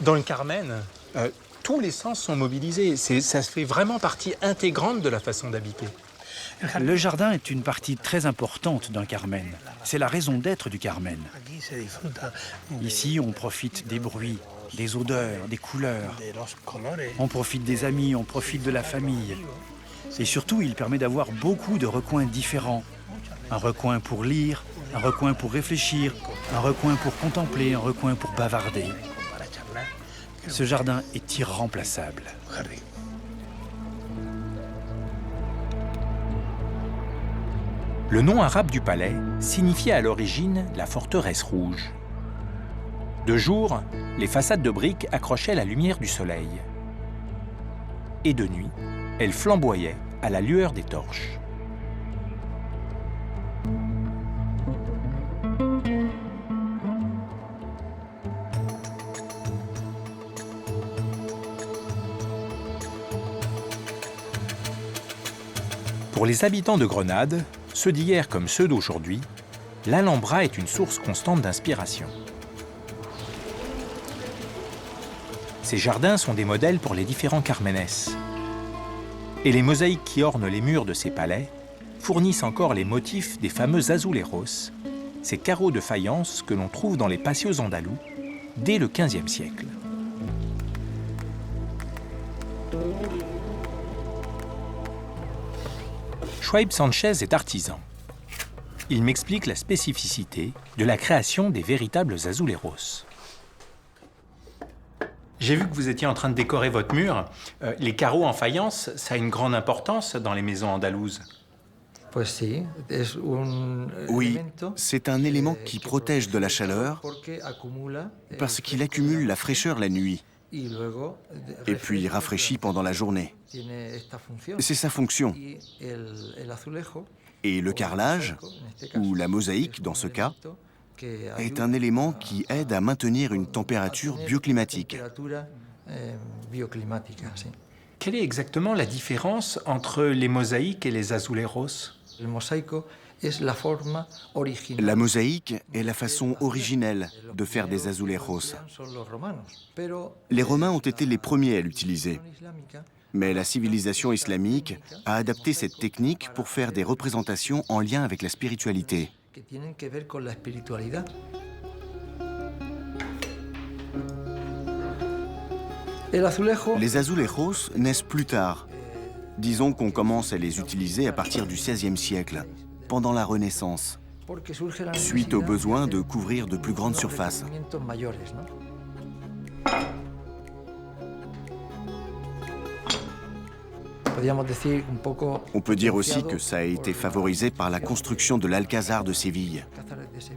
Dans le Carmen, tous les sens sont mobilisés. Ça fait vraiment partie intégrante de la façon d'habiter. Le jardin est une partie très importante d'un Carmen. C'est la raison d'être du Carmen. Ici, on profite des bruits, des odeurs, des couleurs. On profite des amis, on profite de la famille. Et surtout, il permet d'avoir beaucoup de recoins différents. Un recoin pour lire, un recoin pour réfléchir, un recoin pour contempler, un recoin pour bavarder. Ce jardin est irremplaçable. Le nom arabe du palais signifiait à l'origine la forteresse rouge. De jour, les façades de briques accrochaient la lumière du soleil. Et de nuit, elles flamboyaient à la lueur des torches. Pour les habitants de Grenade, ceux d'hier comme ceux d'aujourd'hui, l'Alhambra est une source constante d'inspiration. Ces jardins sont des modèles pour les différents Carmenes. Et les mosaïques qui ornent les murs de ces palais fournissent encore les motifs des fameux azuleros, ces carreaux de faïence que l'on trouve dans les patios andalous dès le XVe siècle. Schweib Sanchez est artisan. Il m'explique la spécificité de la création des véritables azuleros. J'ai vu que vous étiez en train de décorer votre mur. Les carreaux en faïence, ça a une grande importance dans les maisons andalouses. Oui, c'est un élément qui protège de la chaleur parce qu'il accumule la fraîcheur la nuit et puis rafraîchit pendant la journée. C'est sa fonction. Et le carrelage, ou la mosaïque dans ce cas, est un élément qui aide à maintenir une température bioclimatique. Quelle est exactement la différence entre les mosaïques et les azuleros? La mosaïque est la façon originelle de faire des azulejos. Les Romains ont été les premiers à l'utiliser. Mais la civilisation islamique a adapté cette technique pour faire des représentations en lien avec la spiritualité. Les azulejos naissent plus tard. Disons qu'on commence à les utiliser à partir du XVIe siècle, pendant la Renaissance, suite au besoin de couvrir de plus grandes surfaces. On peut dire aussi que ça a été favorisé par la construction de l'Alcazar de Séville,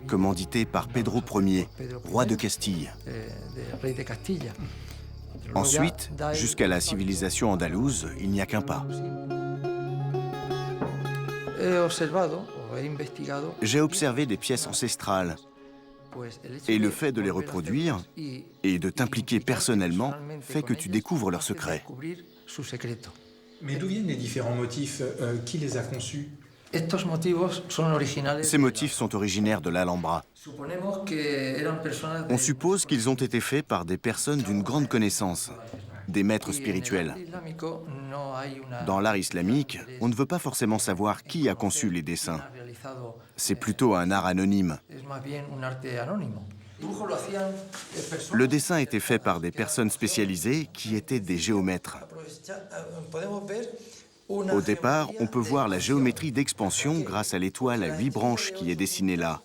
commandité par Pedro Ier, roi de Castille. Ensuite, jusqu'à la civilisation andalouse, il n'y a qu'un pas. J'ai observé des pièces ancestrales, et le fait de les reproduire et de t'impliquer personnellement fait que tu découvres leurs secrets. Mais d'où viennent les différents motifs? Qui les a conçus? Ces motifs sont originaires de l'Alhambra. On suppose qu'ils ont été faits par des personnes d'une grande connaissance, des maîtres spirituels. Dans l'art islamique, on ne veut pas forcément savoir qui a conçu les dessins. C'est plutôt un art anonyme. Le dessin était fait par des personnes spécialisées qui étaient des géomètres. Au départ, on peut voir la géométrie d'expansion grâce à l'étoile à 8 branches qui est dessinée là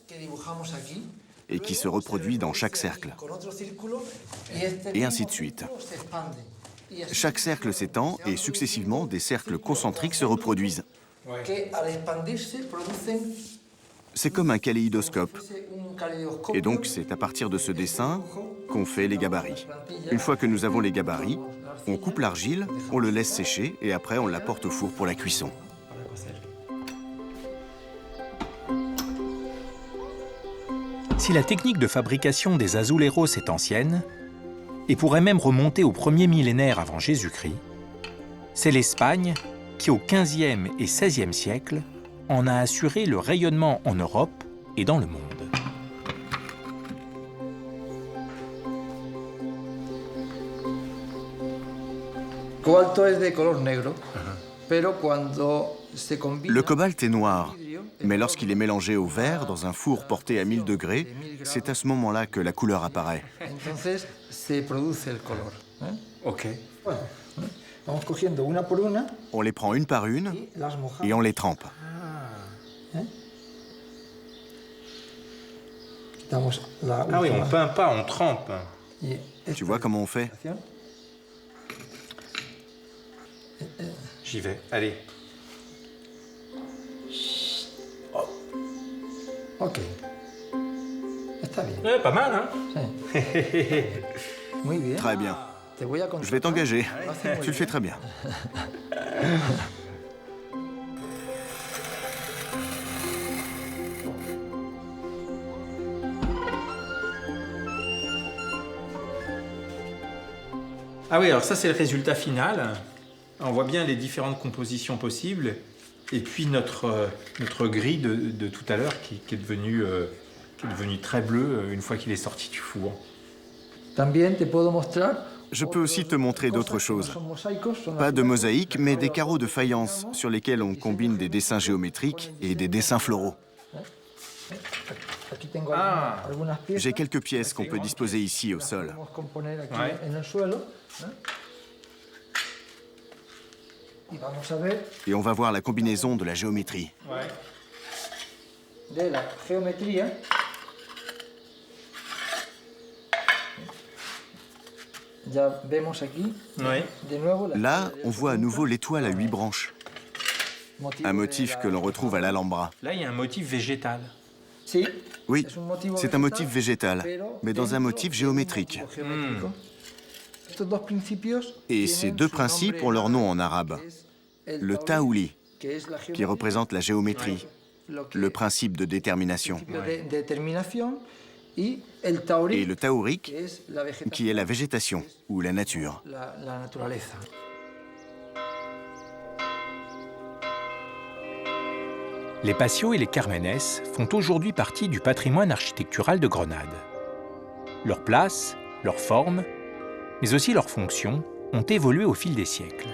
et qui se reproduit dans chaque cercle. Et ainsi de suite. Chaque cercle s'étend et successivement des cercles concentriques se reproduisent. C'est comme un kaléidoscope. Et donc, c'est à partir de ce dessin qu'on fait les gabarits. Une fois que nous avons les gabarits, on coupe l'argile, on le laisse sécher et après on la porte au four pour la cuisson. Si la technique de fabrication des azuleros est ancienne, et pourrait même remonter au premier millénaire avant Jésus-Christ, c'est l'Espagne qui, au XVe et XVIe siècle, en a assuré le rayonnement en Europe et dans le monde. Le cobalt est noir, mais lorsqu'il est mélangé au verre dans un four porté à 1000 degrés, c'est à ce moment-là que la couleur apparaît. Ok. On les prend une par une et on les trempe. Ah oui, on peint pas, on trempe. Tu vois comment on fait? J'y vais, allez. Ok. Está bien. Ouais, pas mal, hein? Muy bien. Très bien. Te voy a Je vais t'engager. Tu le fais très bien. Ah oui, alors ça c'est le résultat final. On voit bien les différentes compositions possibles. Et puis notre gris de tout à l'heure qui est devenu très bleu une fois qu'il est sorti du four. También te puedo mostrar. Je peux aussi te montrer d'autres choses. Pas de mosaïque, mais des carreaux de faïence sur lesquels on combine des dessins géométriques et des dessins floraux. Aquí tengo Ah. algunas piezas. J'ai quelques pièces qu'on peut disposer ici au sol. Podemos componer aquí Ouais. en el suelo. Y vamos a ver Et on va voir la combinaison de la géométrie. Ouais. de la geometría. Ya vemos aquí Ouais. de nuevo la Là, on voit à nouveau l'étoile à 8 branches, un motif que l'on retrouve à l'Alhambra. Là, il y a un motif végétal. Sí, Oui, es un motivo c'est un motif végétal, pero mais dans un dentro motif de un géométrique. motivo geométrico. Estos dos principios Et ces deux principes ont leur nom en arabe. Le taouli, qui représente la géométrie, le principe de détermination, et et le taourique, qui est la végétation ou la nature. la naturaleza. Les patios et les carmenes font aujourd'hui partie du patrimoine architectural de Grenade. Leur place, leur forme, mais aussi leur fonction ont évolué au fil des siècles.